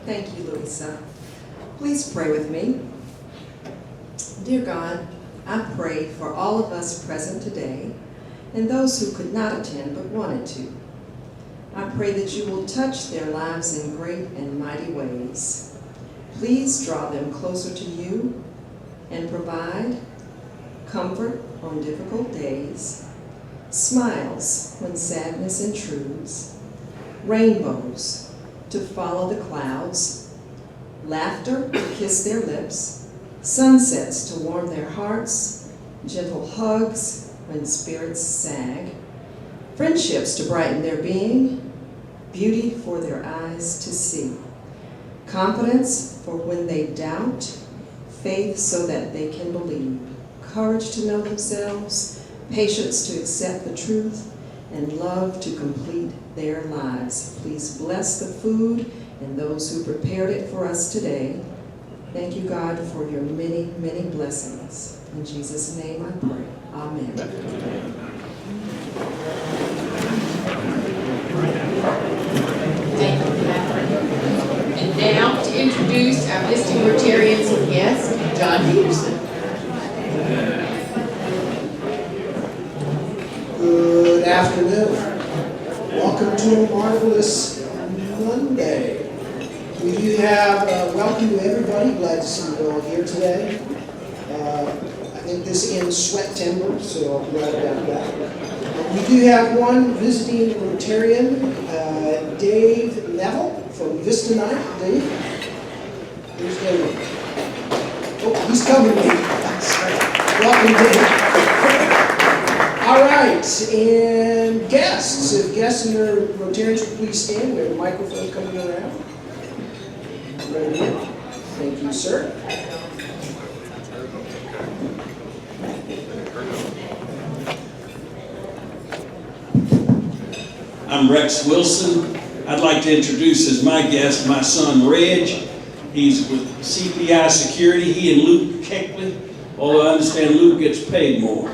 Thank you, Louisa. Please pray with me. Dear God, I pray for all of us present today and those who could not attend but wanted to. I pray that you will touch their lives in great and mighty ways. Please draw them closer to you and provide comfort on difficult days, smiles when sadness intrudes, rainbows to follow the clouds, laughter to kiss their lips, sunsets to warm their hearts, gentle hugs when spirits sag, friendships to brighten their being, beauty for their eyes to see, confidence for when they doubt, faith so that they can believe, courage to know themselves, patience to accept the truth, and love to complete their lives. Please bless the food and those who prepared it for us today. Thank you, God, for your many, many blessings. In Jesus' name I pray. Amen. Thank you, Catherine. And now to introduce our visiting Rotarians and guest, John Peterson. Good afternoon. Welcome to a marvelous Monday. We do have welcome to everybody. Glad to see you all here today. I think this ends September, so I'm glad about that. We do have one visiting Rotarian, Dave Neville from Vista Night. Dave? Here's Dave. Oh, he's covering me. Welcome, Dave. All right, and guests. If guests and their Rotarians would please stand. We have a microphone coming around. Right here. Thank you, sir. I'm Rex Wilson. I'd like to introduce as my guest my son Reg. He's with CPI Security. He and Luke Keckley, although I understand Luke gets paid more.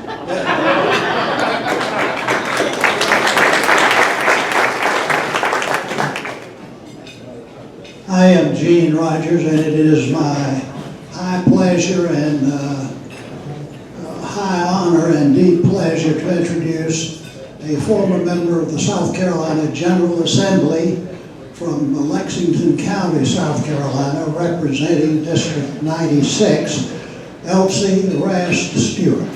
I am Gene Rogers, and it is my high pleasure and high honor and deep pleasure to introduce a former member of the South Carolina General Assembly from Lexington County, South Carolina, representing District 96, Elsie Rast Stewart.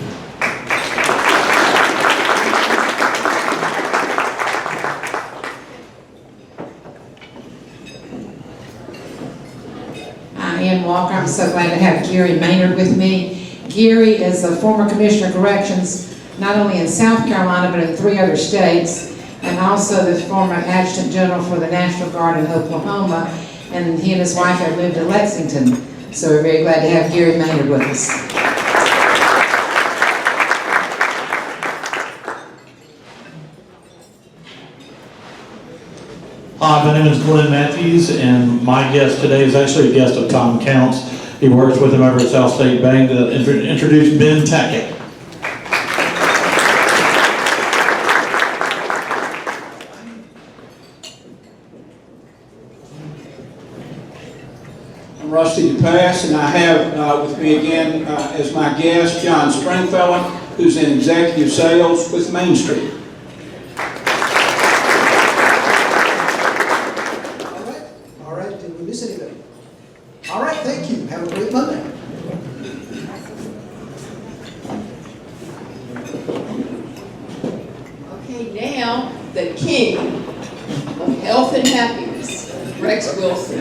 Ann Walker. I'm so glad to have Gary Maynard with me. Gary is a former Commissioner of Corrections, not only in South Carolina, but in 3 other states, and also the former Adjutant General for the National Guard in Oklahoma, and he and his wife have moved to Lexington. So we're very glad to have Gary Maynard with us. Hi, my name is Glenn Matthews, and my guest today is actually a guest of Tom Counts. He works with him over at South State Bank to introduce Ben Tackett. I'm Rusty DePass, and I have with me again as my guest John Stringfellow, who's in executive sales with Main Street. All right, did we miss anybody? All right, thank you. Have a great Monday. Okay, now the king of health and happiness, Rex Wilson.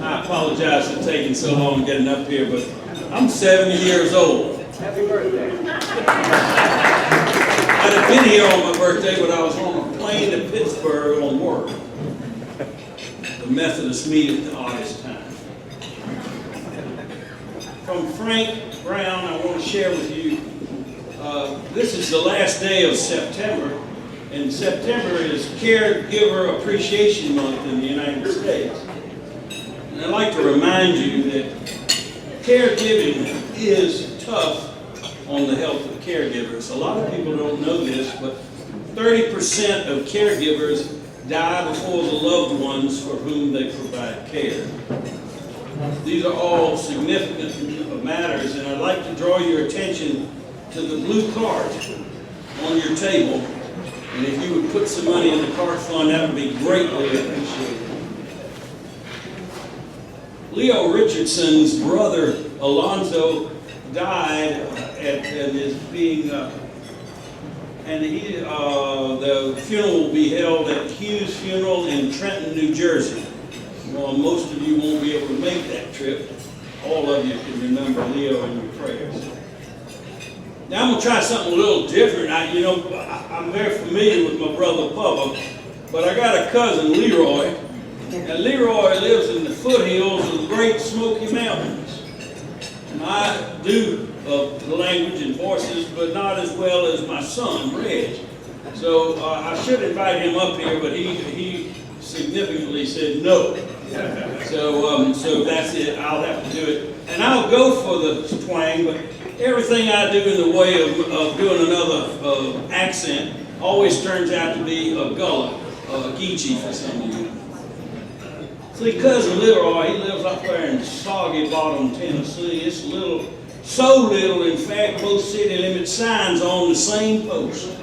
I apologize for taking so long getting up here, but I'm 70 years old. Happy birthday. I'd have been here on my birthday, but I was on a plane to Pittsburgh on work. The Methodist meet at the oddest time. From Frank Brown, I want to share with you, this is the last day of September, and September is Caregiver Appreciation Month in the United States. And I'd like to remind you that caregiving is tough on the health of caregivers. A lot of people don't know this, but 30% of caregivers die before the loved ones for whom they provide care. These are all significant matters, and I'd like to draw your attention to the blue card on your table. And if you would put some money in the cart fund, that would be greatly appreciated. Leo Richardson's brother, Alonzo, died and is being, the funeral will be held at Hughes Funeral in Trenton, New Jersey. Well, most of you won't be able to make that trip. All of you can remember Leo in your prayers. Now I'm going to try something a little different. I'm very familiar with my brother Bubba, but I got a cousin, Leroy, and Leroy lives in the foothills of the Great Smoky Mountains. And I do the language and voices, but not as well as my son, Reg. So I should invite him up here, but he significantly said no. So that's it. I'll have to do it. And I'll go for the twang, but everything I do in the way of doing another accent always turns out to be a gullah, a Geechee for some of you. See, cousin Leroy, he lives up there in Soggy Bottom, Tennessee. It's so little, in fact, both city limit signs are on the same post.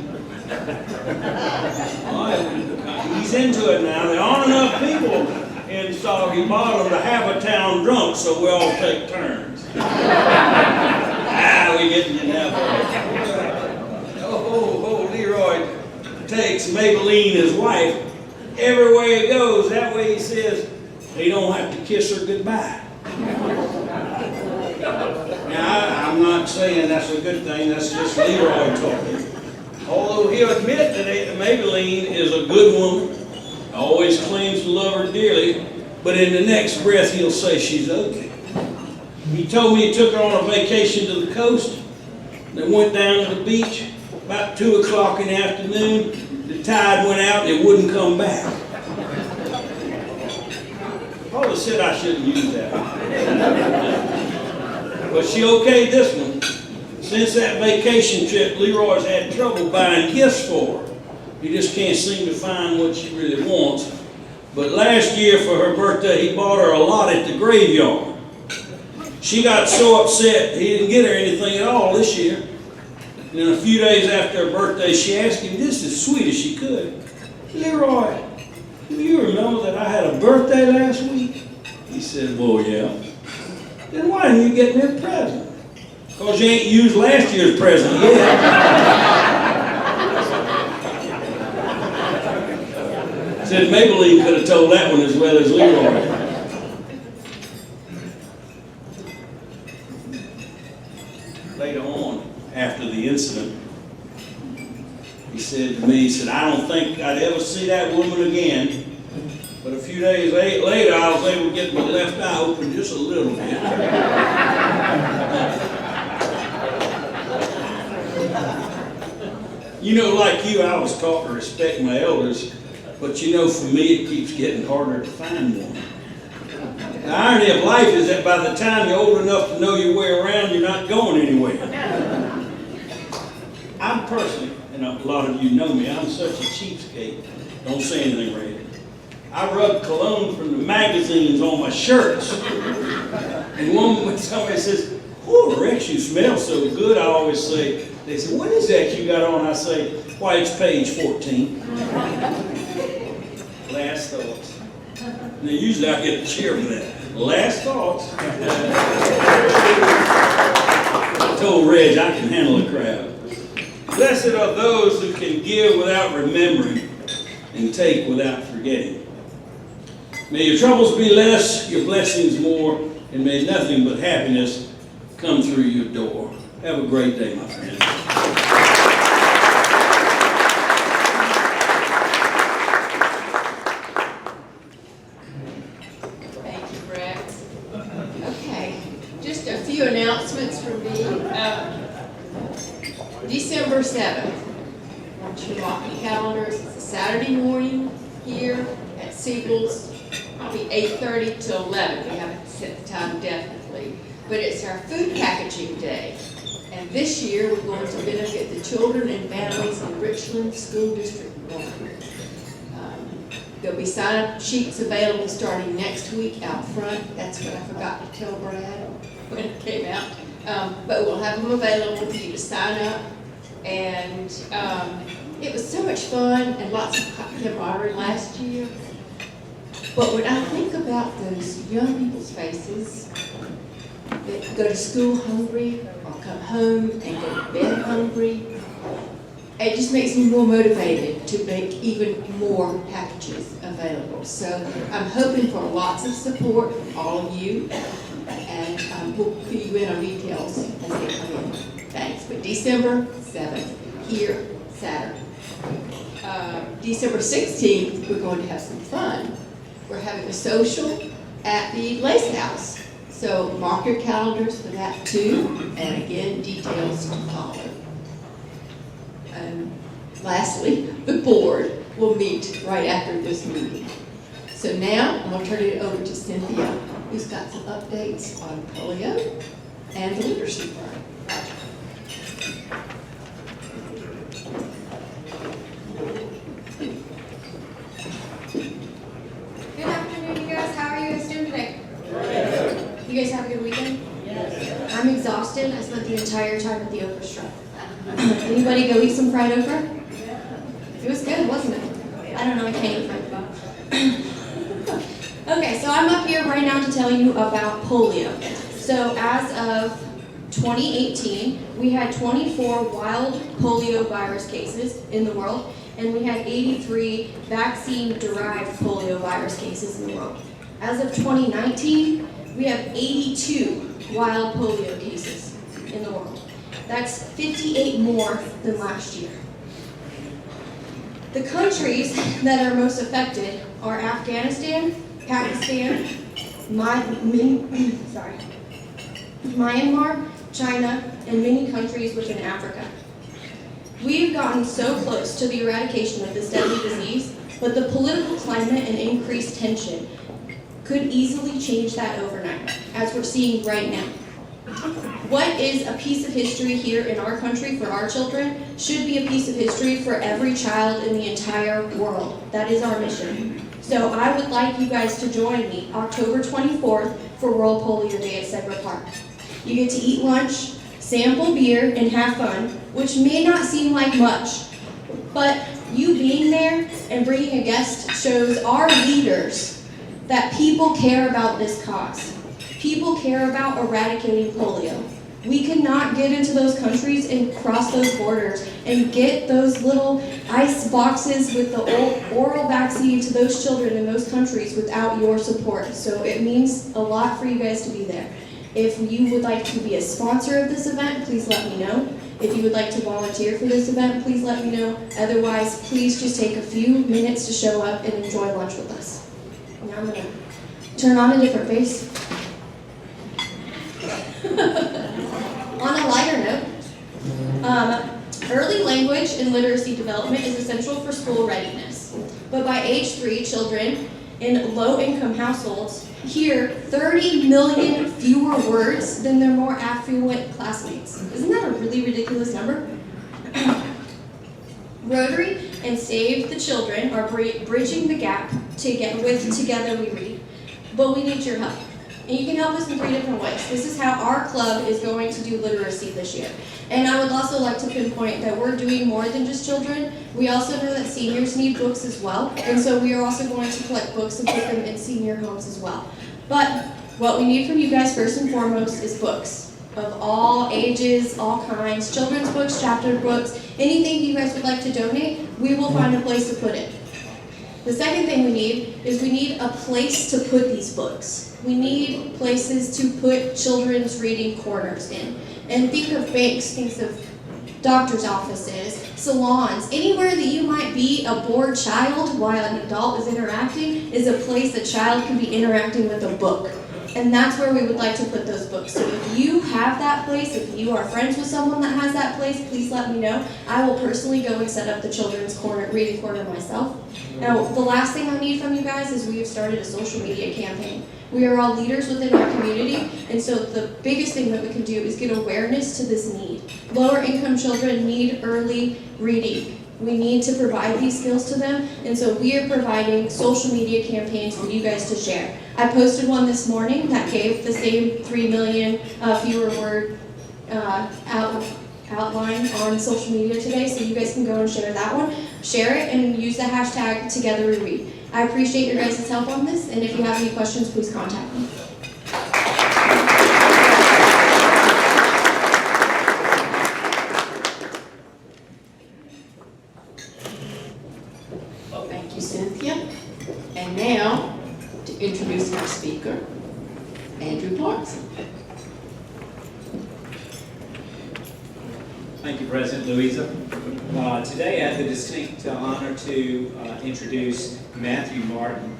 He's into it now. There aren't enough people in Soggy Bottom to have a town drunk, so we all take turns. We getting you now. Leroy takes Maybelline, his wife, everywhere he goes. That way he says he don't have to kiss her goodbye. Now, I'm not saying that's a good thing. That's just Leroy talking. Although he'll admit that Maybelline is a good woman, always claims to love her dearly, but in the next breath he'll say she's ugly. He told me he took her on a vacation to the coast. They went down to the beach about 2 o'clock in the afternoon. The tide went out and it wouldn't come back. Probably said I shouldn't use that. But she okayed this one. Since that vacation trip, Leroy's had trouble buying gifts for her. He just can't seem to find what she really wants. But last year for her birthday, he bought her a lot at the graveyard. She got so upset, he didn't get her anything at all this year. And then a few days after her birthday, she asked him just as sweet as she could, "Leroy, do you remember that I had a birthday last week?" He said, "Well, yeah." "Then why didn't you get me a present?" "Because you ain't used last year's present yet." Said Maybelline could have told that one as well as Leroy. Later on, after the incident, he said to me, "I don't think I'd ever see that woman again." But a few days later, I was able to get my left eye open just a little bit. Like you, I was taught to respect my elders, but for me, it keeps getting harder to find one. The irony of life is that by the time you're old enough to know your way around, you're not going anywhere. I'm personally, and a lot of you know me, I'm such a cheapskate. Don't say anything, Ray. I rub cologne from the magazines on my shirts. And when somebody says, "Oh, Rex, you smell so good," I always say, they say, "What is that you got on?" I say, "Why, it's page 14. Last thoughts. Now, usually I get a cheer for that. Last thoughts. I told Reg I can handle a crowd. Blessed are those who can give without remembering and take without forgetting. May your troubles be less, your blessings more, and may nothing but happiness come through your door. Have a great day, my friend. Thank you, Rex. Okay, just a few announcements from me. December 7th, I want you to mark your calendars. It's a Saturday morning here at Siegel's. Probably 8:30 to 11. We haven't set the time definitely, but it's our food packaging day. And this year, we're going to benefit the children and families in Richmond School District 1. There'll be sign-up sheets available starting next week out front. That's what I forgot to tell Brad when it came out. But we'll have them available for you to sign up. And it was so much fun and lots of camaraderie last year. But when I think about those young people's faces that go to school hungry or come home and go to bed hungry, it just makes me more motivated to make even more packages available. So I'm hoping for lots of support from all of you, and we'll fill you in on details as they come in. Thanks. But December 7th, here, Saturday. December 16th, we're going to have some fun. We're having a social at the Lace House. So mark your calendars for that too, and again, details to follow. Lastly, the board will meet right after this meeting. So now, I'm going to turn it over to Cynthia, who's got some updates on polio and the literacy program. Good afternoon, you guys. How are you guys doing today? You guys have a good weekend? Yes. I'm exhausted. I spent the entire time at the orchestra. Anybody go eat some fried okra? It was good, wasn't it? I don't know, I can't eat fried okra. Okay, so I'm up here right now to tell you about polio. So as of 2018, we had 24 wild polio virus cases in the world, and we had 83 vaccine-derived polio virus cases in the world. As of 2019, we have 82 wild polio cases in the world. That's 58 more than last year. The countries that are most affected are Afghanistan, Pakistan, Myanmar, China, and many countries within Africa. We've gotten so close to the eradication of this deadly disease, but the political climate and increased tension could easily change that overnight, as we're seeing right now. What is a piece of history here in our country for our children should be a piece of history for every child in the entire world. That is our mission. So I would like you guys to join me October 24th for World Polio Day at Segra Park. You get to eat lunch, sample beer, and have fun, which may not seem like much, but you being there and bringing a guest shows our leaders that people care about this cause. People care about eradicating polio. We cannot get into those countries and cross those borders and get those little ice boxes with the oral vaccine to those children in those countries without your support. So it means a lot for you guys to be there. If you would like to be a sponsor of this event, please let me know. If you would like to volunteer for this event, please let me know. Otherwise, please just take a few minutes to show up and enjoy lunch with us. Now I'm going to turn on a different face. On a lighter note, early language and literacy development is essential for school readiness. But by age 3, children in low-income households hear 30 million fewer words than their more affluent classmates. Isn't that a really ridiculous number? Rotary and Save the Children are bridging the gap with Together We Read. But we need your help. And you can help us in 3 different ways. This is how our club is going to do literacy this year. And I would also like to pinpoint that we're doing more than just children. We also know that seniors need books as well. And so we are also going to collect books and put them in senior homes as well. But what we need from you guys first and foremost is books of all ages, all kinds, children's books, chapter books, anything you guys would like to donate, we will find a place to put it. The second thing we need is we need a place to put these books. We need places to put children's reading corners in. And think of banks, think of doctor's offices, salons, anywhere that you might be a bored child while an adult is interacting is a place a child can be interacting with a book. And that's where we would like to put those books. So if you have that place, if you are friends with someone that has that place, please let me know. I will personally go and set up the children's reading corner myself. Now, the last thing I need from you guys is we have started a social media campaign. We are all leaders within our community, and so the biggest thing that we can do is get awareness to this need. Lower income children need early reading. We need to provide these skills to them, and so we are providing social media campaigns for you guys to share. I posted one this morning that gave the same 3 million fewer word outline on social media today, so you guys can go and share that one. Share it and use the hashtag Together We Read. I appreciate your guys' help on this, and if you have any questions, please contact me. Well, thank you, Cynthia. And now, to introduce our speaker, Andrew Clarkson. Thank you, President Louisa. Today I have the distinct honor to introduce Matthew Martin.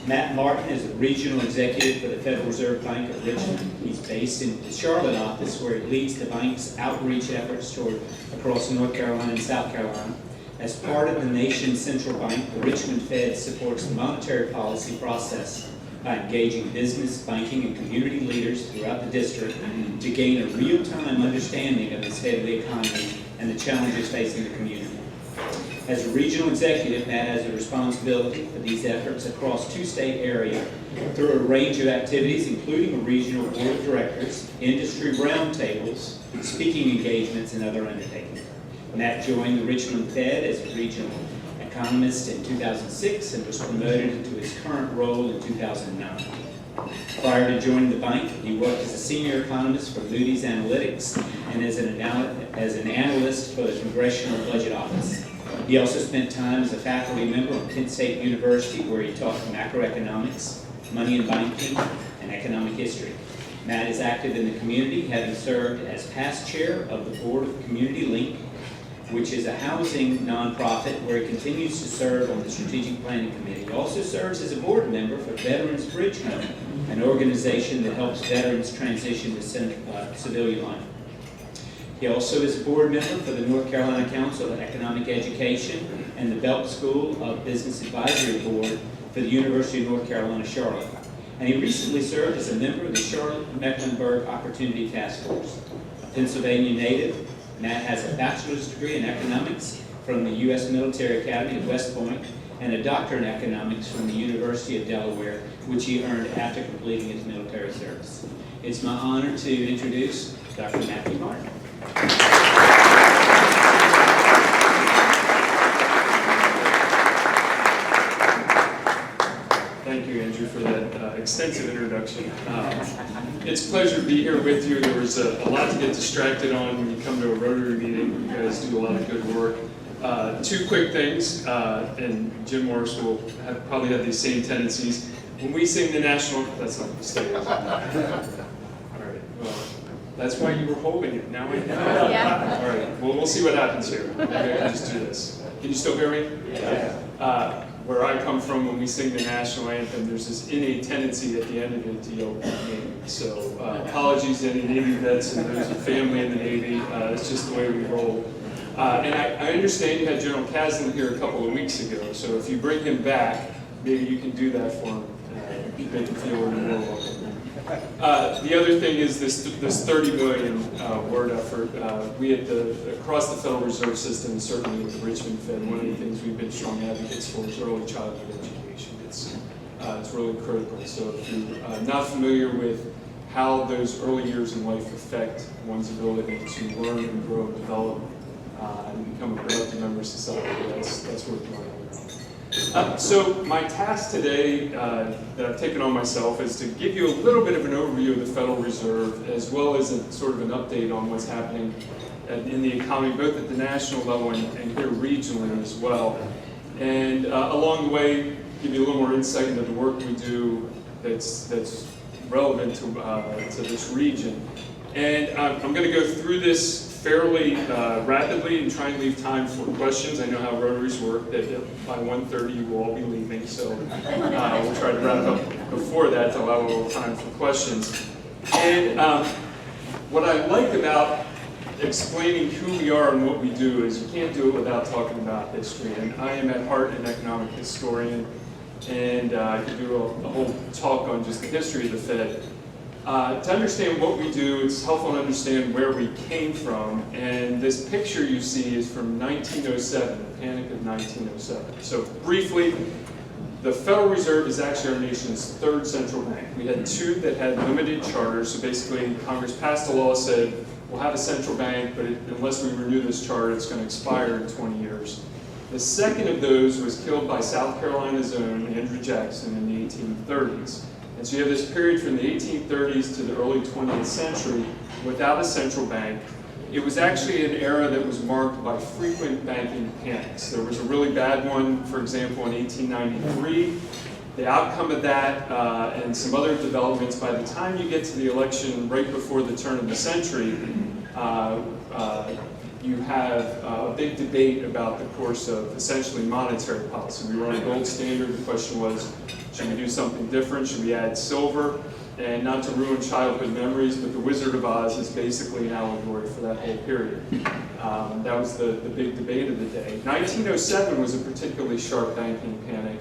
Matt Martin is a regional executive for the Federal Reserve Bank of Richmond. He's based in the Charlotte office, where he leads the bank's outreach efforts across North Carolina and South Carolina. As part of the nation's central bank, the Richmond Fed supports the monetary policy process by engaging business, banking, and community leaders throughout the district to gain a real-time understanding of the state of the economy and the challenges facing the community. As a regional executive, Matt has a responsibility for these efforts across two-state area through a range of activities, including a regional board of directors, industry roundtables, speaking engagements, and other undertakings. Matt joined the Richmond Fed as a regional economist in 2006 and was promoted into his current role in 2009. Prior to joining the bank, he worked as a senior economist for Moody's Analytics and as an analyst for the Congressional Budget Office. He also spent time as a faculty member at Kent State University, where he taught macroeconomics, money and banking, and economic history. Matt is active in the community, having served as past chair of the board of Community Link, which is a housing nonprofit where he continues to serve on the Strategic Planning Committee. He also serves as a board member for Veterans Bridge Home, an organization that helps veterans transition to civilian life. He also is a board member for the North Carolina Council of Economic Education and the Belk School of Business Advisory Board for the University of North Carolina, Charlotte. And he recently served as a member of the Charlotte-Mecklenburg Opportunity Task Force. A Pennsylvania native, Matt has a bachelor's degree in economics from the U.S. Military Academy at West Point and a doctorate in economics from the University of Delaware, which he earned after completing his military service. It's my honor to introduce Dr. Matthew Martin. Thank you, Andrew, for that extensive introduction. It's a pleasure to be here with you. There was a lot to get distracted on when you come to a Rotary meeting. You guys do a lot of good work. Two quick things, and Jim Morris will probably have these same tendencies. When we sing the national, that's not the stage. All right, well, that's why you were holding it. Now I know. Yeah. All right, well, we'll see what happens here. Maybe I can just do this. Can you still hear me? Yeah. Where I come from, when we sing the national anthem, there's this innate tendency at the end of it to yell Navy. So apologies to any Navy vets and those with family in the Navy. It's just the way we roll. And I understand you had General Kasdan here a couple of weeks ago, so if you bring him back, maybe you can do that for him. Make him feel a little more welcome. The other thing is this 30 million word effort. We across the Federal Reserve System, certainly with the Richmond Fed, one of the things we've been strong advocates for is early childhood education. It's really critical. So if you're not familiar with how those early years in life affect one's ability to learn and grow and develop and become a productive member of society, that's worth learning about. So my task today that I've taken on myself is to give you a little bit of an overview of the Federal Reserve, as well as a sort of an update on what's happening in the economy, both at the national level and here regionally as well. And along the way, give you a little more insight into the work we do that's relevant to this region. And I'm going to go through this fairly rapidly and try and leave time for questions. I know how Rotaries work, that by 1:30 you will all be leaving, so we'll try to wrap up before that to allow a little time for questions. And what I like about explaining who we are and what we do is you can't do it without talking about history. And I am at heart an economic historian, And I could do a whole talk on just the history of the Fed. To understand what we do, it's helpful to understand where we came from. And this picture you see is from 1907, the Panic of 1907. So briefly, the Federal Reserve is actually our nation's third central bank. We had two that had limited charters. So basically, Congress passed a law, said, we'll have a central bank, but unless we renew this charter, it's going to expire in 20 years. The second of those was killed by South Carolina's own Andrew Jackson in the 1830s. And so you have this period from the 1830s to the early 20th century without a central bank. It was actually an era that was marked by frequent banking panics. There was a really bad one, for example, in 1893. The outcome of that and some other developments, by the time you get to the election right before the turn of the century, you have a big debate about the course of essentially monetary policy. We were on a gold standard. The question was, should we do something different? Should we add silver? And not to ruin childhood memories, but the Wizard of Oz is basically an allegory for that whole period. That was the big debate of the day. 1907 was a particularly sharp banking panic.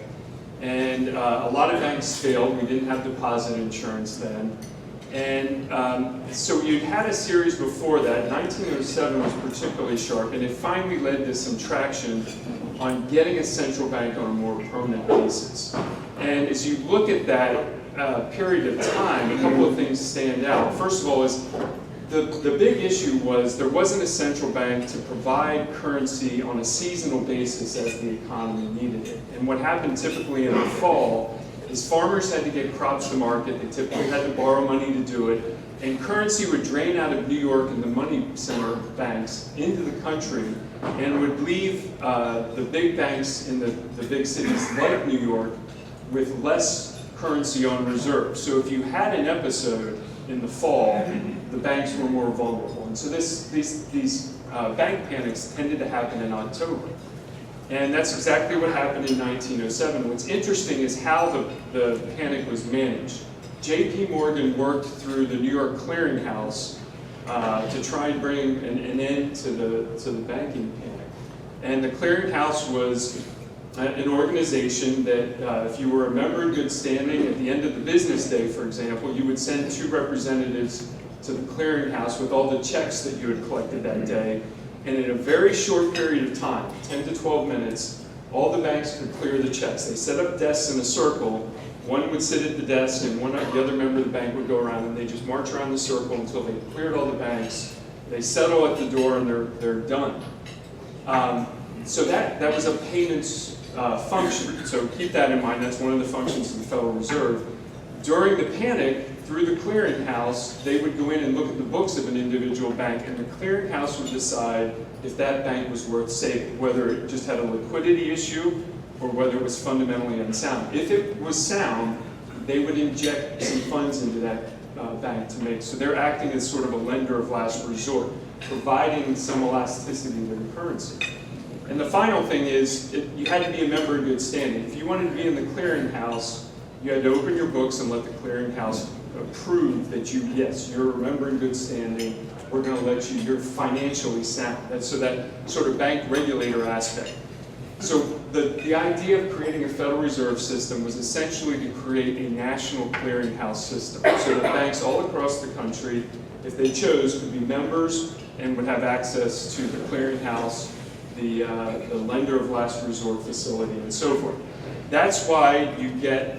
And a lot of banks failed. We didn't have deposit insurance then. And so you'd had a series before that. 1907 was particularly sharp, and it finally led to some traction on getting a central bank on a more permanent basis. And as you look at that period of time, a couple of things stand out. First of all is the big issue was there wasn't a central bank to provide currency on a seasonal basis as the economy needed it. And what happened typically in the fall is farmers had to get crops to market. They typically had to borrow money to do it. And currency would drain out of New York and the money center banks into the country and would leave the big banks in the big cities like New York with less currency on reserve. So if you had an episode in the fall, the banks were more vulnerable. And so these bank panics tended to happen in October. And that's exactly what happened in 1907. What's interesting is how the panic was managed. J.P. Morgan worked through the New York Clearinghouse to try and bring an end to the banking panic. And the Clearinghouse was an organization that if you were a member in good standing, at the end of the business day, for example, you would send 2 representatives to the Clearinghouse with all the checks that you had collected that day. And in a very short period of time, 10 to 12 minutes, all the banks could clear the checks. They set up desks in a circle. One would sit at the desk, and the other member of the bank would go around, and they just march around the circle until they cleared all the banks. They settle at the door, and they're done. So that was a payments function. So keep that in mind. That's one of the functions of the Federal Reserve. During the panic, through the clearinghouse, they would go in and look at the books of an individual bank, and the clearinghouse would decide if that bank was worth saving, whether it just had a liquidity issue or whether it was fundamentally unsound. If it was sound, they would inject some funds into that bank to make, so they're acting as sort of a lender of last resort, providing some elasticity to the currency. And the final thing is, you had to be a member in good standing. If you wanted to be in the clearinghouse, you had to open your books and let the clearinghouse approve that you're a member in good standing. We're going to let you're financially sound. So that sort of bank regulator aspect. So the idea of creating a Federal Reserve System was essentially to create a national clearinghouse system. So that banks all across the country, if they chose, could be members and would have access to the clearinghouse, the lender of last resort facility, and so forth. That's why you get,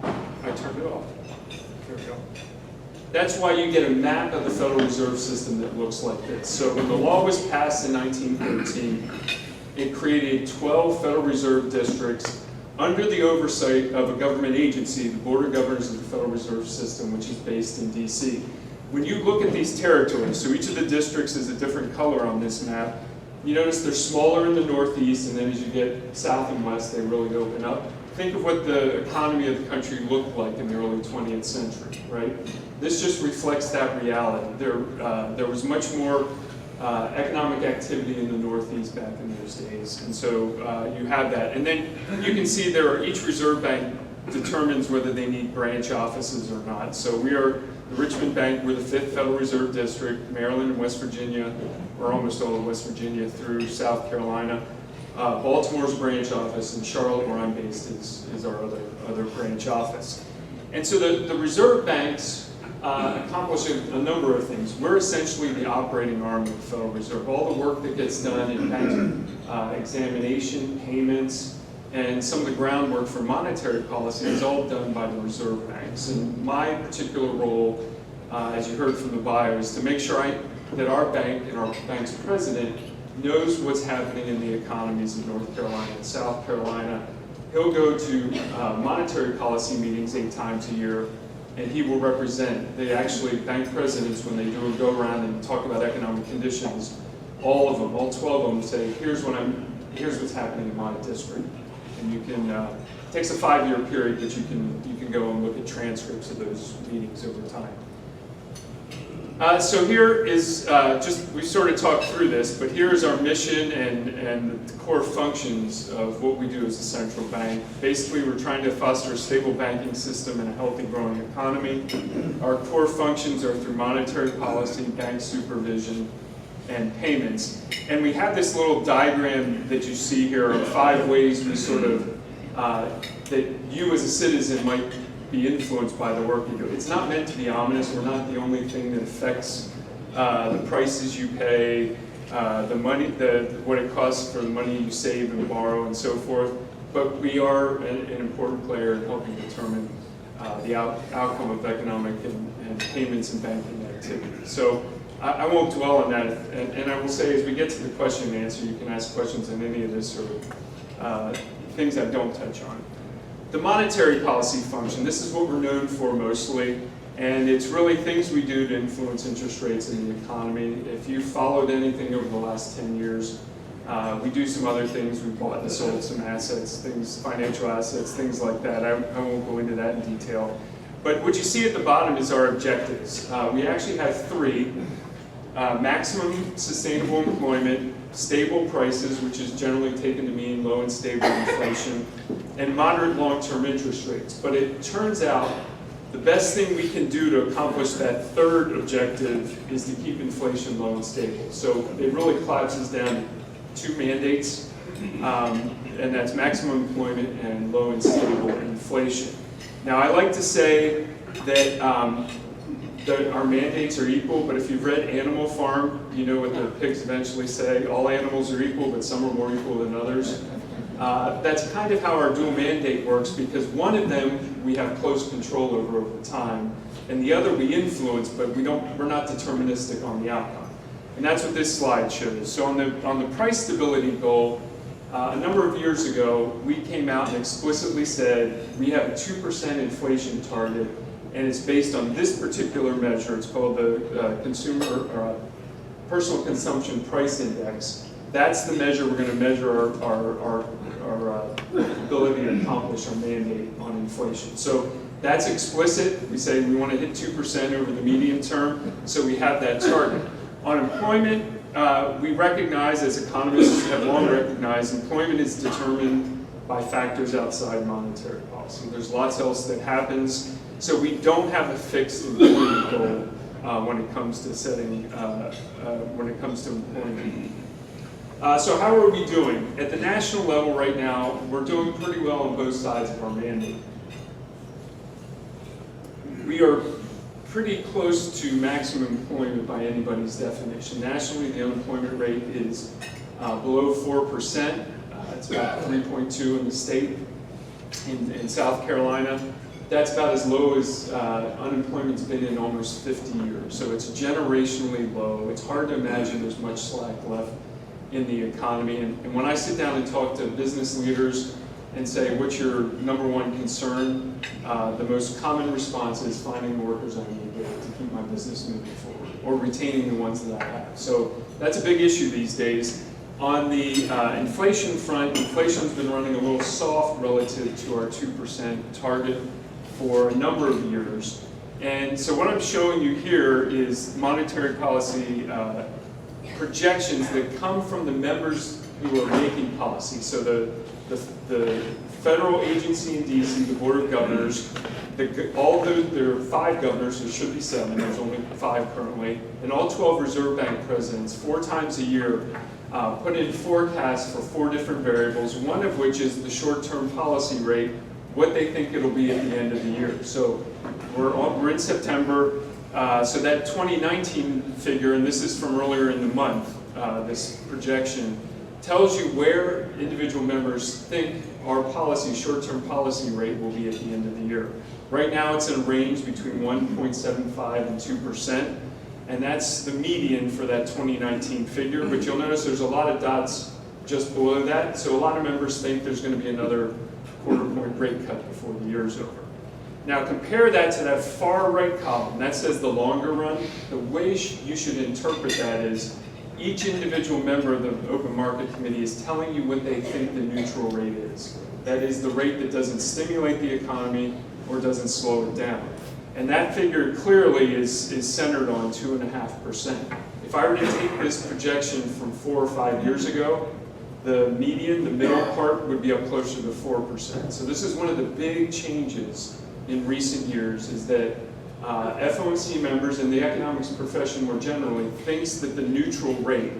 I turned it off. There we go. That's why you get a map of the Federal Reserve System that looks like this. So when the law was passed in 1913, it created 12 Federal Reserve districts under the oversight of a government agency, the Board of Governors of the Federal Reserve System, which is based in DC. When you look at these territories, so each of the districts is a different color on this map, you notice they're smaller in the northeast, and then as you get south and west, they really open up. Think of what the economy of the country looked like in the early 20th century, right? This just reflects that reality. There was much more economic activity in the Northeast back in those days, and so you have that. And then you can see each reserve bank determines whether they need branch offices or not. So we are the Richmond Bank, we're the 5th Federal Reserve District, Maryland and West Virginia, or almost all of West Virginia through South Carolina. Baltimore's branch office, and Charlotte, where I'm based, is our other branch office. And so the reserve banks accomplish a number of things. We're essentially the operating arm of the Federal Reserve. All the work that gets done in bank examination, payments, and some of the groundwork for monetary policy is all done by the reserve banks. And my particular role, as you heard from the bio, is to make sure that our bank and our bank's president knows what's happening in the economies of North Carolina and South Carolina. He'll go to monetary policy meetings 8 times a year, and he will represent. Bank presidents, when they do a go around and talk about economic conditions, all 12 of them say, here's what's happening in my district. And you can, it takes a 5-year period, but you can go and look at transcripts of those meetings over time. So here is we sort of talked through this, but here's our mission and the core functions of what we do as a central bank. Basically, we're trying to foster a stable banking system and a healthy growing economy. Our core functions are through monetary policy, bank supervision, and payments. And we have this little diagram that you see here of 5 ways we sort of, that you as a citizen might be influenced by the work we do. It's not meant to be ominous. We're not the only thing that affects the prices you pay, the money, what it costs for the money you save and borrow and so forth. But we are an important player in helping determine the outcome of economic and payments and banking activity. So I won't dwell on that, and I will say as we get to the question and answer, you can ask questions on any of this or things I don't touch on. The monetary policy function, this is what we're known for mostly, and it's really things we do to influence interest rates in the economy. If you followed anything over the last 10 years, we do some other things. We bought and sold some assets, financial assets, things like that. I won't go into that in detail. But what you see at the bottom is our objectives. We actually have 3. Maximum sustainable employment, stable prices, which is generally taken to mean low and stable inflation, and moderate long-term interest rates. But it turns out the best thing we can do to accomplish that 3rd objective is to keep inflation low and stable. So it really collapses down to 2 mandates, and that's maximum employment and low and stable inflation. Now, I like to say that our mandates are equal, but if you've read Animal Farm, you know what the pigs eventually say, all animals are equal, but some are more equal than others. That's kind of how our dual mandate works, because one of them we have close control over time, and the other we influence, but we're not deterministic on the outcome. And that's what this slide shows. So on the price stability goal, a number of years ago, we came out and explicitly said we have a 2% inflation target, and it's based on this particular measure. It's called the Personal Consumption Price Index. That's the measure we're going to measure our ability to accomplish our mandate on inflation. So that's explicit. We say we want to hit 2% over the medium term, so we have that target. On employment, we recognize, as economists have long recognized, employment is determined by factors outside monetary policy. There's lots else that happens. So we don't have a fixed employment goal when it comes to employment. So how are we doing? At the national level right now, we're doing pretty well on both sides of our mandate. We are pretty close to maximum employment by anybody's definition. Nationally, the unemployment rate is below 4%. It's about 3.2 in the state. In South Carolina, that's about as low as unemployment's been in almost 50 years. So it's generationally low. It's hard to imagine there's much slack left in the economy. And when I sit down and talk to business leaders and say, what's your number one concern? The most common response is finding the workers I need to keep my business moving forward, or retaining the ones that I have. So that's a big issue these days. On the inflation front, inflation's been running a little soft relative to our 2% target for a number of years. And so what I'm showing you here is monetary policy projections that come from the members who are making policy. So the federal agency in DC, the Board of Governors, there are 5 governors, there should be 7, there's only 5 currently, and all 12 Reserve Bank presidents, 4 times a year, put in forecasts for 4 different variables, one of which is the short-term policy rate, what they think it'll be at the end of the year. So we're in September, so that 2019 figure, and this is from earlier in the month, this projection, tells you where individual members think our policy, short-term policy rate will be at the end of the year. Right now it's in a range between 1.75 and 2%, and that's the median for that 2019 figure, but you'll notice there's a lot of dots just below that, so a lot of members think there's going to be another quarter-point rate cut before the year's over. Now compare that to that far right column, that says the longer run. The way you should interpret that is each individual member of the Open Market Committee is telling you what they think the neutral rate is. That is the rate that doesn't stimulate the economy or doesn't slow it down. And that figure clearly is centered on 2.5%. If I were to take this projection from 4 or 5 years ago, the median, the middle part, would be up closer to 4%. So this is one of the big changes in recent years, is that FOMC members and the economics profession more generally thinks that the neutral rate,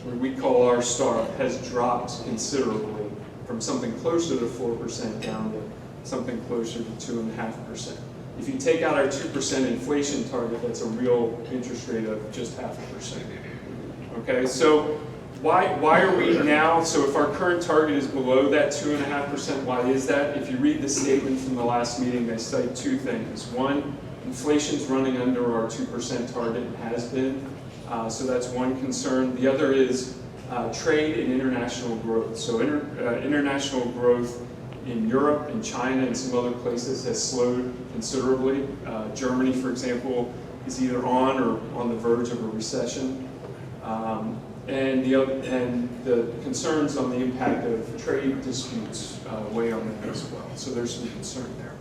what we call R star, has dropped considerably from something closer to 4% down to something closer to 2.5%. If you take out our 2% inflation target, that's a real interest rate of just 0.5%. Okay, so why are we now, so if our current target is below that 2.5%, why is that? If you read the statement from the last meeting, they cite 2 things. One, inflation's running under our 2% target and has been, so that's one concern. The other is trade and international growth. So international growth in Europe and China and some other places has slowed considerably. Germany, for example, is either on or on the verge of a recession. And the concerns on the impact of trade disputes weigh on that as well. So there's some concern there.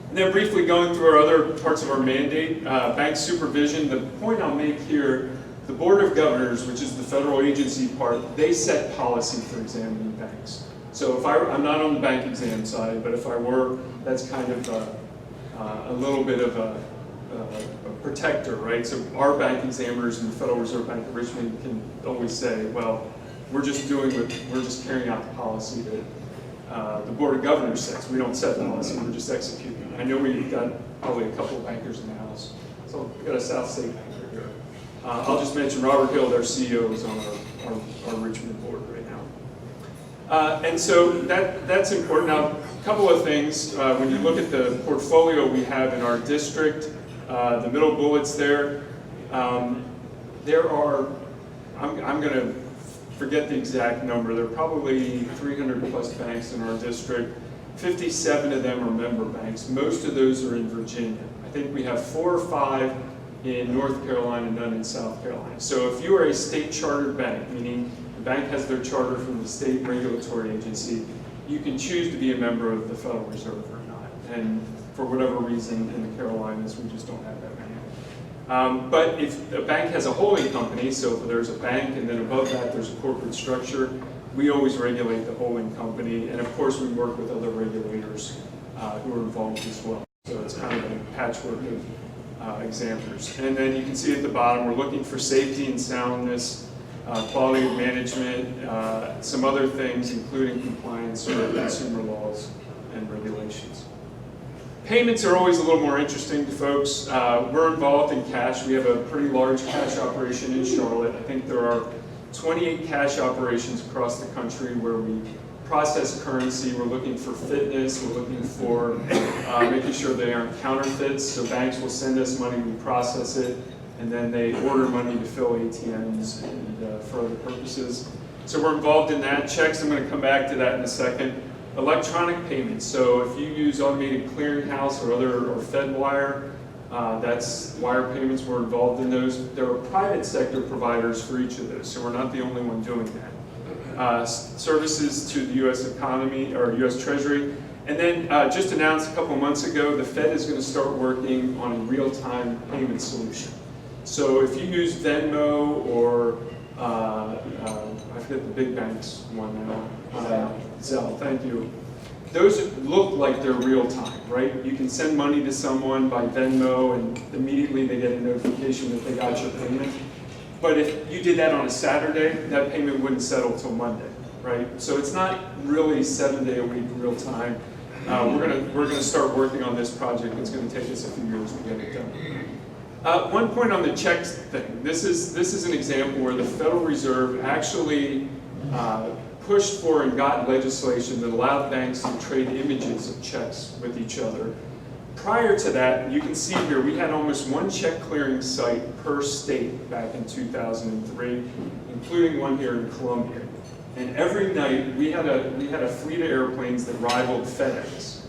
And then briefly going through our other parts of our mandate, bank supervision, the point I'll make here, the Board of Governors, which is the federal agency part, they set policy for examining banks. So if I'm not on the bank exam side, but if I were, that's kind of a little bit of a protector, right? So our bank examiners in the Federal Reserve Bank of Richmond can always say, well, we're just carrying out the policy that the Board of Governors sets. We don't set policy, we're just executing. I know we've got probably a couple of bankers in the house. So we've got a South State banker here. I'll just mention Robert Hill, their CEO, is on our Richmond board right now. And so that's important. Now, a couple of things. When you look at the portfolio we have in our district, the middle bullets there, there are, I'm going to forget the exact number, there are probably 300 plus banks in our district. 57 of them are member banks. Most of those are in Virginia. I think we have 4 or 5 in North Carolina, none in South Carolina. So if you are a state chartered bank, meaning the bank has their charter from the state regulatory agency, you can choose to be a member of the Federal Reserve or not. And for whatever reason, in the Carolinas, we just don't have that many. But if a bank has a holding company, so if there's a bank and then above that there's a corporate structure, we always regulate the holding company, and of course we work with other regulators who are involved as well. So it's kind of a patchwork of examiners. And then you can see at the bottom, we're looking for safety and soundness, quality of management, some other things, including compliance with consumer laws and regulations. Payments are always a little more interesting to folks. We're involved in cash. We have a pretty large cash operation in Charlotte. I think there are 28 cash operations across the country where we process currency. We're looking for fitness. We're looking for making sure they aren't counterfeits. So banks will send us money, we process it, and then they order money to fill ATMs and for other purposes. So we're involved in that. Checks, I'm going to come back to that in a second. Electronic payments. So if you use automated clearinghouse or FedWire, that's wire payments. We're involved in those. There are private sector providers for each of those, so we're not the only one doing that. Services to the U.S. economy or U.S. Treasury. And then just announced a couple months ago, the Fed is going to start working on a real-time payment solution. So if you use Venmo or I forget the big banks one now, Zelle, thank you. Those look like they're real time, right? You can send money to someone by Venmo and immediately they get a notification that they got your payment. But if you did that on a Saturday, that payment wouldn't settle till Monday, right? So it's not really 7-day-a-week real time. We're gonna start working on this project. It's gonna take us a few years to get it done. One point on the checks thing. This is an example where the Federal Reserve actually pushed for and got legislation that allowed banks to trade images of checks with each other. Prior to that, you can see here, we had almost one check clearing site per state back in 2003, including one here in Columbia. And every night, we had a fleet of airplanes that rivaled FedEx.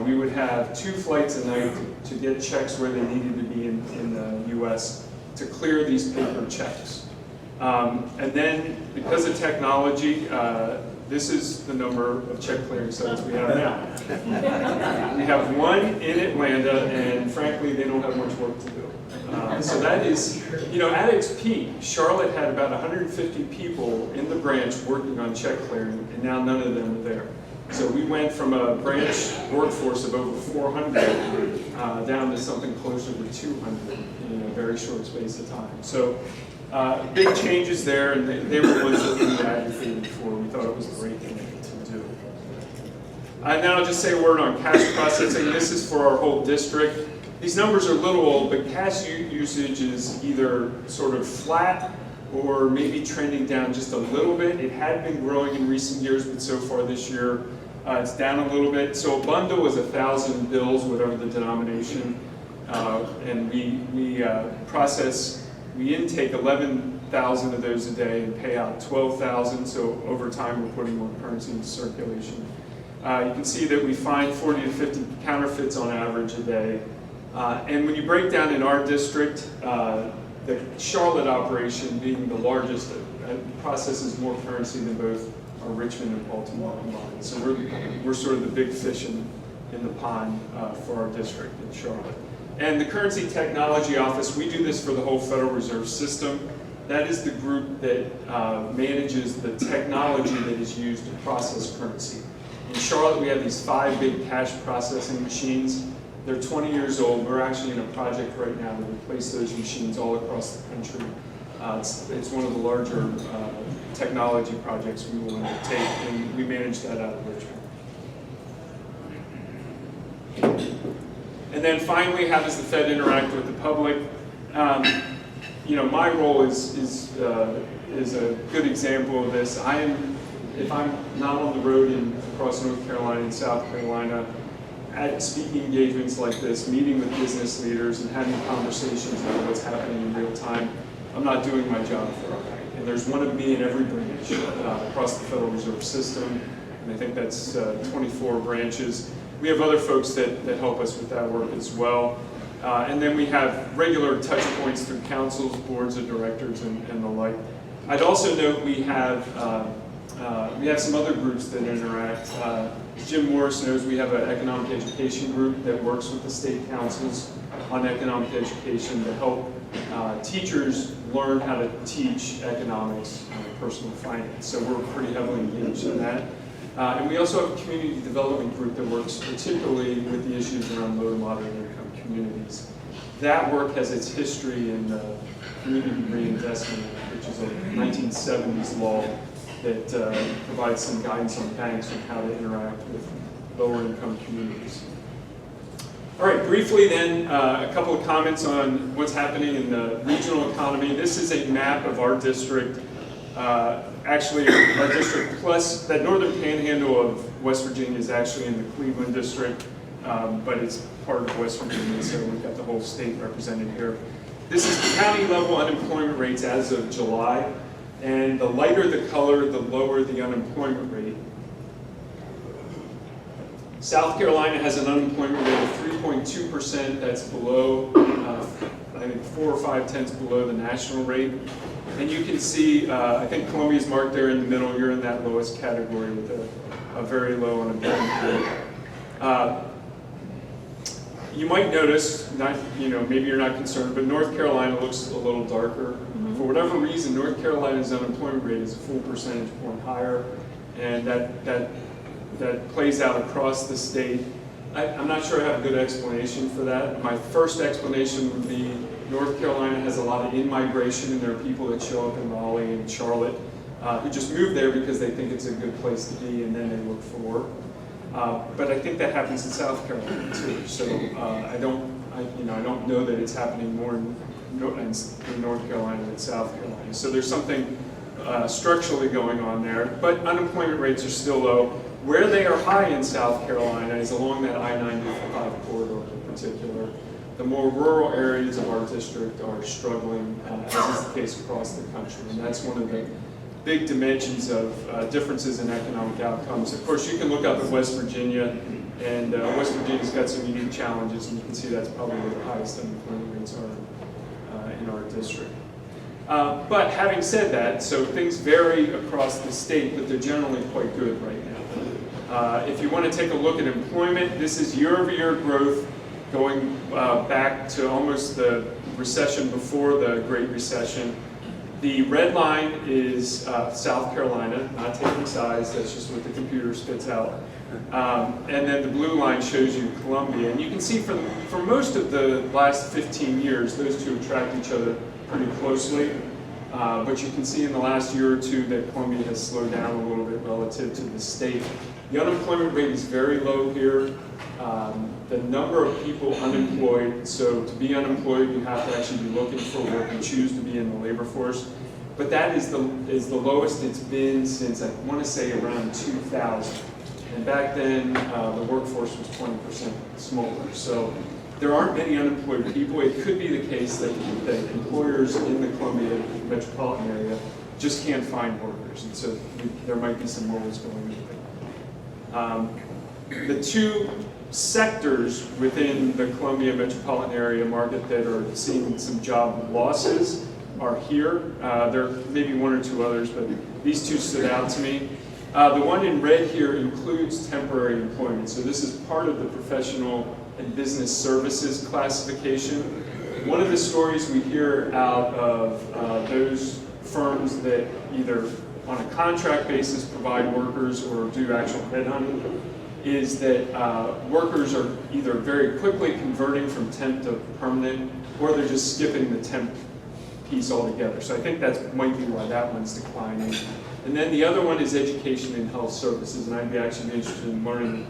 We would have 2 flights a night to get checks where they needed to be in the US to clear these paper checks. And then, because of technology, this is the number of check clearing sites we have now. We have one in Atlanta, and frankly, they don't have much work to do. So that is, at its peak, Charlotte had about 150 people in the branch working on check clearing, and now none of them are there. So we went from a branch workforce of over 400 down to something closer to 200 in a very short space of time. So big changes there, and they were the ones that we advocated for. We thought it was the right thing to do. Now I'll just say a word on cash processing. This is for our whole district. These numbers are a little old, but cash usage is either sort of flat or maybe trending down just a little bit. It had been growing in recent years, but so far this year, it's down a little bit. So a bundle is 1,000 bills, whatever the denomination, and we intake 11,000 of those a day and pay out 12,000, so over time we're putting more currency into circulation. You can see that we find 40 to 50 counterfeits on average a day. And when you break down in our district, the Charlotte operation being the largest, processes more currency than both our Richmond and Baltimore combined. So we're sort of the big fish in the pond for our district in Charlotte. And the Currency Technology Office, we do this for the whole Federal Reserve System. That is the group that manages the technology that is used to process currency. In Charlotte, we have these 5 big cash processing machines. They're 20 years old. We're actually in a project right now to replace those machines all across the country. It's one of the larger technology projects we will undertake, and we manage that out of Richmond. And then finally, how does the Fed interact with the public? My role is a good example of this. If I'm not on the road across North Carolina and South Carolina, at speaking engagements like this, meeting with business leaders and having conversations about what's happening in real time, I'm not doing my job for our bank. And there's one of me in every branch across the Federal Reserve System, and I think that's 24 branches. We have other folks that help us with that work as well. And then we have regular touch points through councils, boards of directors, and the like. I'd also note we have some other groups that interact. Jim Morris knows we have an economic education group that works with the state councils on economic education to help teachers learn how to teach economics and personal finance. So we're pretty heavily engaged in that. And we also have a community development group that works particularly with the issues around low and moderate income communities. That work has its history in the Community Reinvestment, which is a 1970s law that provides some guidance on banks on how to interact with lower income communities. All right, briefly then, a couple of comments on what's happening in the regional economy. This is a map of our district. Actually, our district plus that northern panhandle of West Virginia is actually in the Cleveland district, but it's part of West Virginia, so we've got the whole state represented here. This is county level unemployment rates as of July. And the lighter the color, the lower the unemployment rate. South Carolina has an unemployment rate of 3.2%. That's below, I think 4 or 5 tenths below the national rate. And you can see, I think Columbia is marked there in the middle. You're in that lowest category with a very low unemployment rate. You might notice, maybe you're not concerned, but North Carolina looks a little darker. For whatever reason, North Carolina's unemployment rate is a full percentage point higher, and that plays out across the state. I'm not sure I have a good explanation for that. My first explanation would be North Carolina has a lot of in-migration, and there are people that show up in Raleigh and Charlotte who just move there because they think it's a good place to be, and then they look for work. But I think that happens in South Carolina too. So I don't know that it's happening more in North Carolina than South Carolina. So there's something structurally going on there. But unemployment rates are still low. Where they are high in South Carolina is along that I-95 corridor in particular. The more rural areas of our district are struggling, as is the case across the country. And that's one of the big dimensions of differences in economic outcomes. Of course, you can look up at West Virginia, and West Virginia's got some unique challenges, and you can see that's probably where the highest unemployment rates are in our district. But having said that, so things vary across the state, but they're generally quite good right now. If you want to take a look at employment, this is year-over-year growth going back to almost the recession before the Great Recession. The red line is South Carolina, not taking size, that's just what the computer spits out. And then the blue line shows you Columbia. And you can see for most of the last 15 years, those two have tracked each other pretty closely. But you can see in the last year or two that Columbia has slowed down a little bit relative to the state. The unemployment rate is very low here. The number of people unemployed, so to be unemployed, you have to actually be looking for work and choose to be in the labor force. But that is the lowest it's been since, I want to say, around 2000. And back then, the workforce was 20% smaller. So there aren't many unemployed people. It could be the case that employers in the Columbia metropolitan area just can't find workers. And so there might be some roles going into it. The two sectors within the Columbia metropolitan area market that are seeing some job losses are here. There may be one or two others, but these two stood out to me. The one in red here includes temporary employment. So this is part of the professional and business services classification. One of the stories we hear out of those firms that either on a contract basis provide workers or do actual headhunting is that workers are either very quickly converting from temp to permanent, or they're just skipping the temp piece altogether. So I think that might be why that one's declining. And then the other one is education and health services, and I'd be actually interested in learning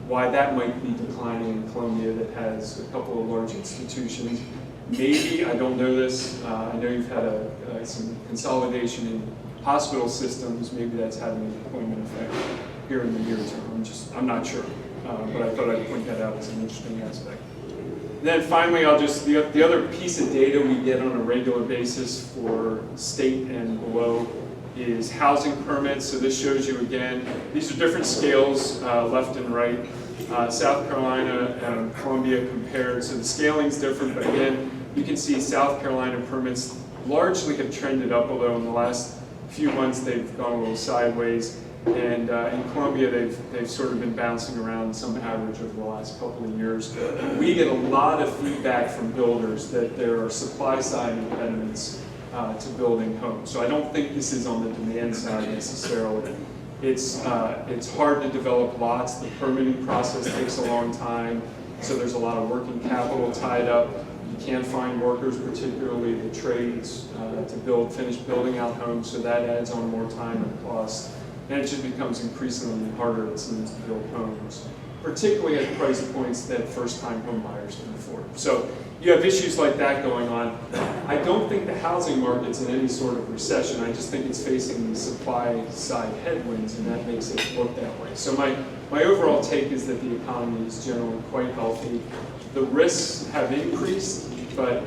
why that might be declining in Columbia that has a couple of large institutions. Maybe, I don't know this, I know you've had some consolidation in hospital systems, maybe that's having an employment effect here in the near term. I'm not sure, but I thought I'd point that out as an interesting aspect. And then finally, the other piece of data we get on a regular basis for state and below is housing permits. So this shows you again, these are different scales, left and right. South Carolina and Columbia compared, so the scaling's different, but again, you can see South Carolina permits largely have trended up, although in the last few months they've gone a little sideways. And in Columbia, they've sort of been bouncing around some average over the last couple of years. We get a lot of feedback from builders that there are supply-side impediments to building homes. So I don't think this is on the demand side necessarily. It's hard to develop lots. The permitting process takes a long time, so there's a lot of working capital tied up. You can't find workers, particularly the trades, to finish building out homes, so that adds on more time and cost. And it just becomes increasingly harder, it seems, to build homes, particularly at price points that first-time home buyers can afford. So you have issues like that going on. I don't think the housing market's in any sort of recession. I just think it's facing these supply-side headwinds, and that makes it look that way. So my overall take is that the economy is generally quite healthy. The risks have increased, but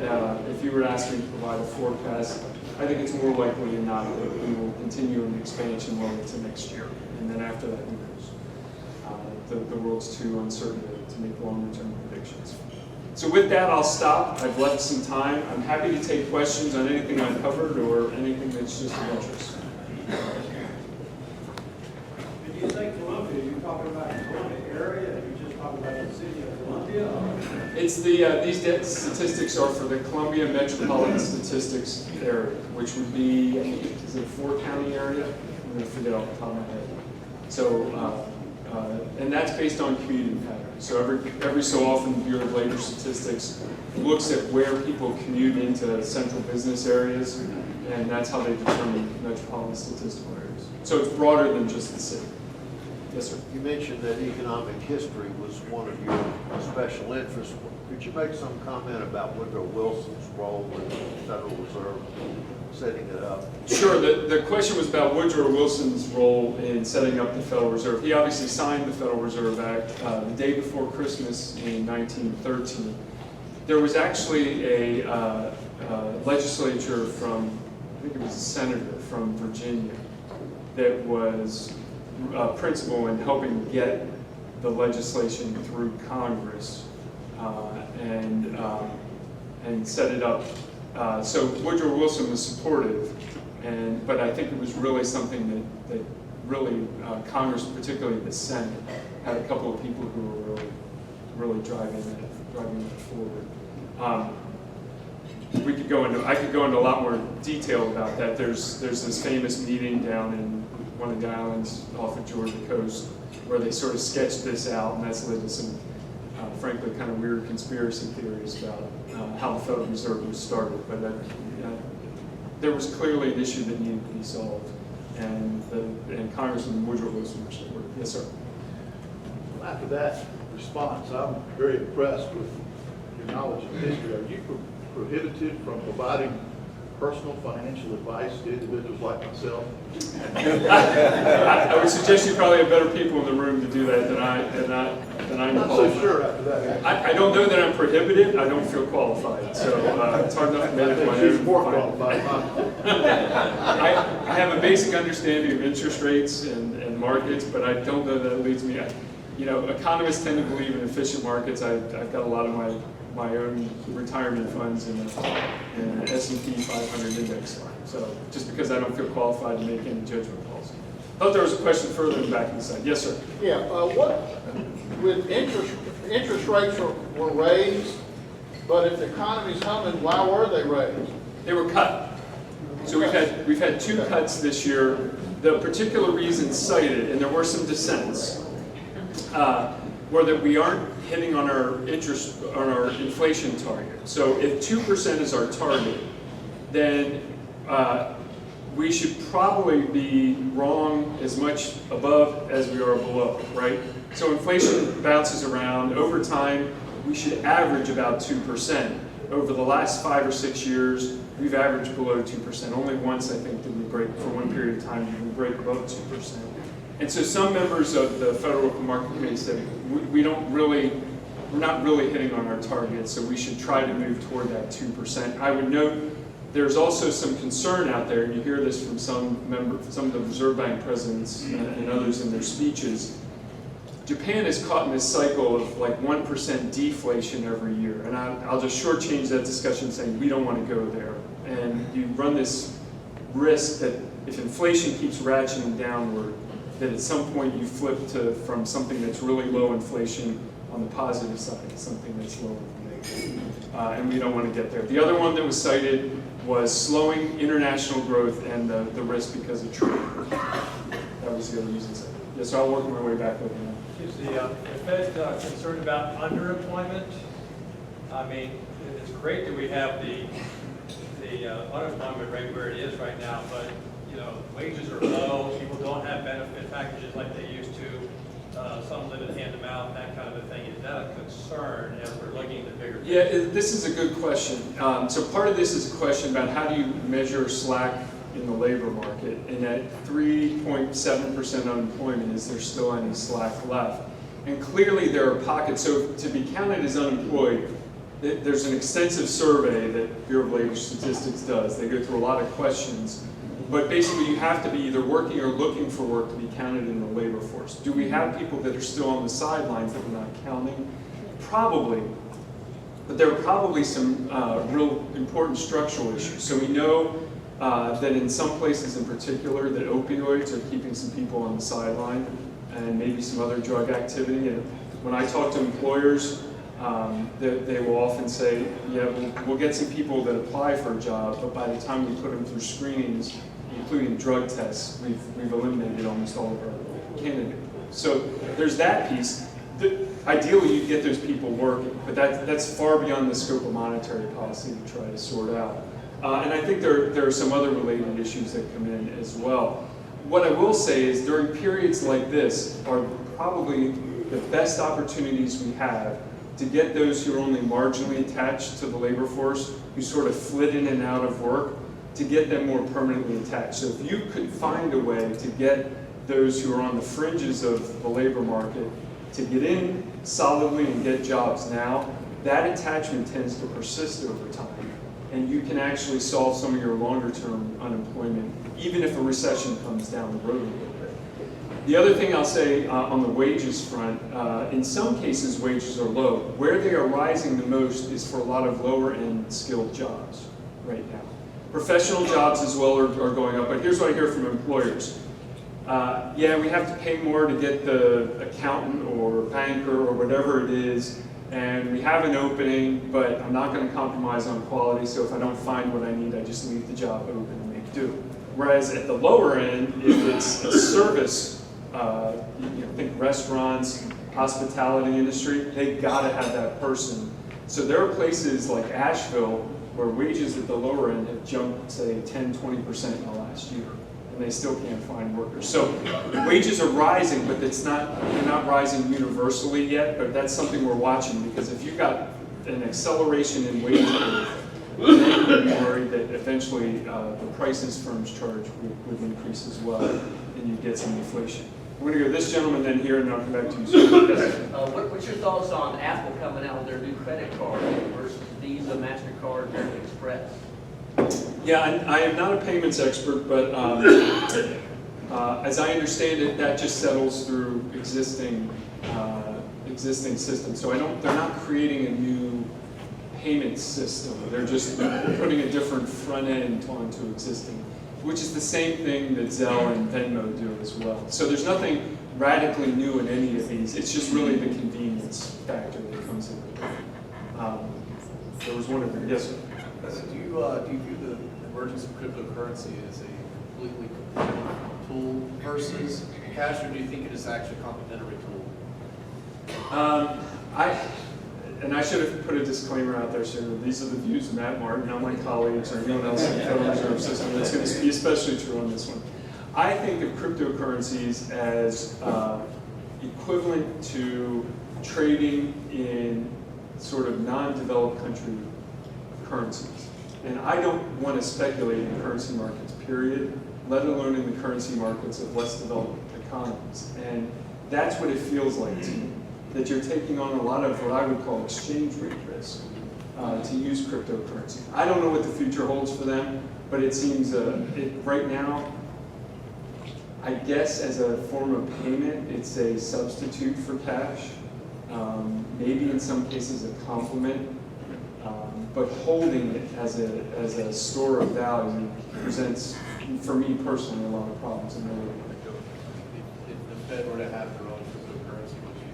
if you were asking to provide a forecast, I think it's more likely than not that we will continue an expansion well into next year. And then after that, who knows? The world's too uncertain to make longer-term predictions. So with that, I'll stop. I've left some time. I'm happy to take questions on anything I've covered or anything that's just of interest. When you say Columbia, you're talking about the Columbia area, or you're just talking about the city of Columbia? Or? It's these statistics are for the Columbia Metropolitan Statistics area, which would be, I think, is it a 4-county area? I'm going to forget off the top of my head. So And that's based on commuting patterns. So every so often, the Bureau of Labor Statistics looks at where people commute into central business areas, and that's how they determine metropolitan statistical areas. So it's broader than just the city. Yes, sir. You mentioned that economic history was one of your special interests. Could you make some comment about Woodrow Wilson's role in the Federal Reserve, setting it up? Sure. The question was about Woodrow Wilson's role in setting up the Federal Reserve. He obviously signed the Federal Reserve Act the day before Christmas in 1913. There was actually a legislature from, I think it was a senator from Virginia, that was principal in helping get the legislation through Congress and set it up. So Woodrow Wilson was supportive, but I think it was really something that really Congress, particularly the Senate, had a couple of people who were really driving that forward. I could go into a lot more detail about that. There's this famous meeting down in one of the islands off of Georgia coast where they sort of sketched this out, and that's led to some, frankly, kind of weird conspiracy theories about how the Federal Reserve was started. But there was clearly an issue that needed to be solved, and Congressman Woodrow Wilson was supportive. Yes, sir. Well, after that response, I'm very impressed with your knowledge of history. Are you prohibited from providing personal financial advice to individuals like myself? I would suggest you probably have better people in the room to do that than I know. I'm not so sure after that. I don't know that I'm prohibited. I don't feel qualified, so it's hard enough to manage my own. More qualified. I have a basic understanding of interest rates and markets, but I don't know that it leads me. Economists tend to believe in efficient markets. I've got a lot of my own retirement funds in an S&P 500 index fund. So just because I don't feel qualified to make any judgment calls. I thought there was a question further in the back of the side. Yes, sir. Yeah. With interest rates were raised, but if the economy's humming, why were they raised? They were cut. So we've had two cuts this year. The particular reasons cited, and there were some dissents, were that we aren't hitting on our inflation target. So if 2% is our target, then we should probably be wrong as much above as we are below, right? So inflation bounces around. Over time, we should average about 2%. Over the last 5 or 6 years, we've averaged below 2%. Only once, I think, did we break, for one period of time, did we break above 2%. And so some members of the Federal Open Market Committee said, we're not really hitting on our target, so we should try to move toward that 2%. I would note there's also some concern out there, and you hear this from some of the Reserve Bank presidents and others in their speeches. Japan is caught in this cycle of like 1% deflation every year, and I'll just shortchange that discussion saying we don't want to go there. And you run this risk that if inflation keeps ratcheting downward, that at some point you flip from something that's really low inflation on the positive side to something that's lower than negative. And we don't want to get there. The other one that was cited was slowing international growth and the risk because of trade. That was the other reason cited. Yes, so I'll work my way back over now. Is the Fed concerned about underemployment? I mean, it's great that we have the unemployment rate where it is right now, but wages are low, people don't have benefit packages like they used to, some live in hand-to-mouth, that kind of a thing. Is that a concern as we're looking at the bigger picture? Yeah, this is a good question. So part of this is a question about how do you measure slack in the labor market, and at 3.7% unemployment, is there still any slack left? And clearly there are pockets. So to be counted as unemployed, there's an extensive survey that Bureau of Labor Statistics does. They go through a lot of questions. But basically you have to be either working or looking for work to be counted in the labor force. Do we have people that are still on the sidelines that we're not counting? Probably. But there are probably some real important structural issues. So we know that in some places in particular that opioids are keeping some people on the sideline and maybe some other drug activity. And when I talk to employers, they will often say, yeah, we'll get some people that apply for a job, but by the time we put them through screenings, including drug tests, we've eliminated almost all of our candidates. So there's that piece. Ideally, you get those people working, but that's far beyond the scope of monetary policy to try to sort out. And I think there are some other related issues that come in as well. What I will say is during periods like this are probably the best opportunities we have to get those who are only marginally attached to the labor force, who sort of flit in and out of work, to get them more permanently attached. So if you could find a way to get those who are on the fringes of the labor market to get in solidly and get jobs now, that attachment tends to persist over time. And you can actually solve some of your longer term unemployment, even if a recession comes down the road a little bit. The other thing I'll say on the wages front, in some cases wages are low. Where they are rising the most is for a lot of lower end skilled jobs right now. Professional jobs as well are going up, but here's what I hear from employers. Yeah, we have to pay more to get the accountant or banker or whatever it is, and we have an opening, but I'm not going to compromise on quality, so if I don't find what I need, I just leave the job open and make do. Whereas at the lower end, if it's a service, think restaurants, hospitality industry, they got to have that person. So there are places like Asheville where wages at the lower end have jumped, say, 10-20% in the last year, and they still can't find workers. So wages are rising, but they're not rising universally yet, but that's something we're watching, because if you've got an acceleration in wage growth, then you're worried that eventually the prices firms charge would increase as well, and you get some inflation. We're going to go to this gentleman, then here, and then I'll come back to you. What's your thoughts on Apple coming out with their new credit card versus Visa, MasterCard, American Express? Yeah, I am not a payments expert, but as I understand it, that just settles through existing systems. So they're not creating a new payment system. They're just putting a different front end onto existing, which is the same thing that Zelle and Venmo do as well. So there's nothing radically new in any of these. It's just really the convenience factor that comes in. There was one of them. Yes, sir. Do you view the emergence of cryptocurrency as a completely competitive tool versus cash, or do you think it is actually a complementary tool? I should have put a disclaimer out there, sir. These are the views of Matt Martin, not my colleagues or anyone else in the Federal Reserve System. That's going to be especially true on this one. I think of cryptocurrencies as equivalent to trading in sort of non-developed country currencies. And I don't want to speculate in currency markets, period, let alone in the currency markets of less developed economies. And that's what it feels like to me, that you're taking on a lot of what I would call exchange rate risk to use cryptocurrency. I don't know what the future holds for them, but it seems right now, I guess as a form of payment, it's a substitute for cash. Maybe in some cases a complement, but holding it as a store of value presents, for me personally, a lot of problems. And really, if the Fed were to have their own cryptocurrency, would you,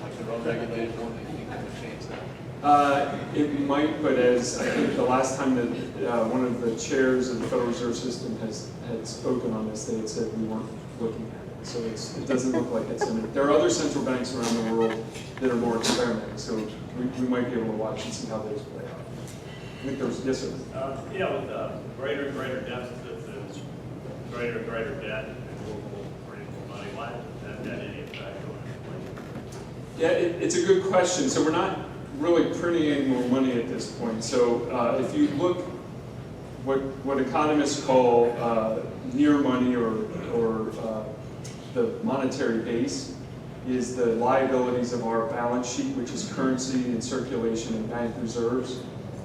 like their own regulated one, do you think it would change that? It might, but as I think the last time that one of the chairs of the Federal Reserve System had spoken on this, they had said we weren't looking at it. So it doesn't look like it's imminent. There are other central banks around the world that are more experimenting, so we might be able to watch and see how those play out. I think there was, yes, sir? With greater and greater deficits and greater and greater debt and global printing more money, why does that have any effect on inflation? Yeah, it's a good question. So we're not really printing any more money at this point. So if you look what economists call near money or the monetary base is the liabilities of our balance sheet, which is currency and circulation and bank reserves.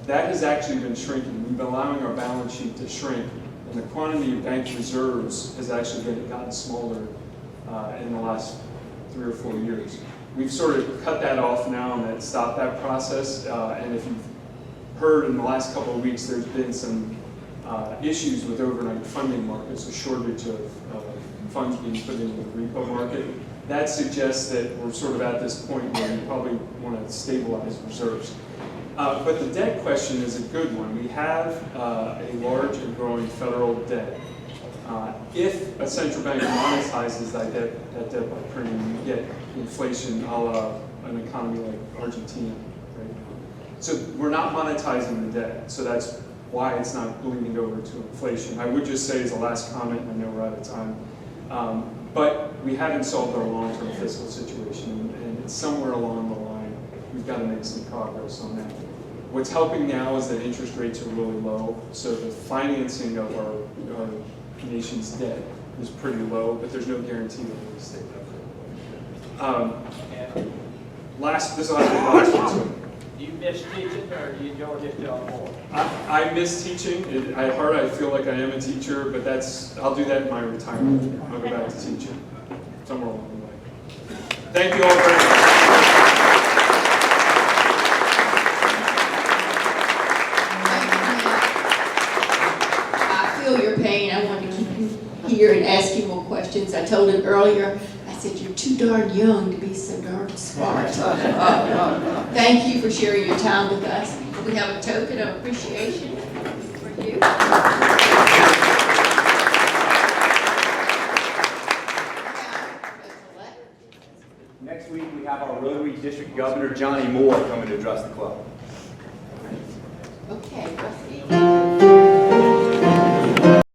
That has actually been shrinking. We've been allowing our balance sheet to shrink, and the quantity of bank reserves has actually gotten smaller in the last 3 or 4 years. We've sort of cut that off now and stopped that process, and if you've heard in the last couple of weeks, there's been some issues with overnight funding markets, a shortage of funds being put into the repo market. That suggests that we're sort of at this point where we probably want to stabilize reserves. But the debt question is a good one. We have a large and growing federal debt. If a central bank monetizes that debt by printing, you get inflation a la an economy like Argentina right now. So we're not monetizing the debt, so that's why it's not bleeding over to inflation. I would just say as a last comment, I know we're out of time, but we haven't solved our long-term fiscal situation, and it's somewhere along the line, we've got to make some progress on that. What's helping now is that interest rates are really low, so the financing of our nation's debt is pretty low, but there's no guarantee that it will stay that way. This will have to be the last one too. Do you miss teaching, or do you enjoy this job more? I miss teaching. At heart, I feel like I am a teacher, but I'll do that in my retirement. I'll go back to teaching somewhere along the way. Thank you all very much. I feel your pain. I wanted to keep you here and ask you more questions. I told him earlier, I said, you're too darn young to be so darn smart. Thank you for sharing your time with us. We have a token of appreciation for you. Next week, we have our Rotary District Governor, Johnny Moore, coming to address the club.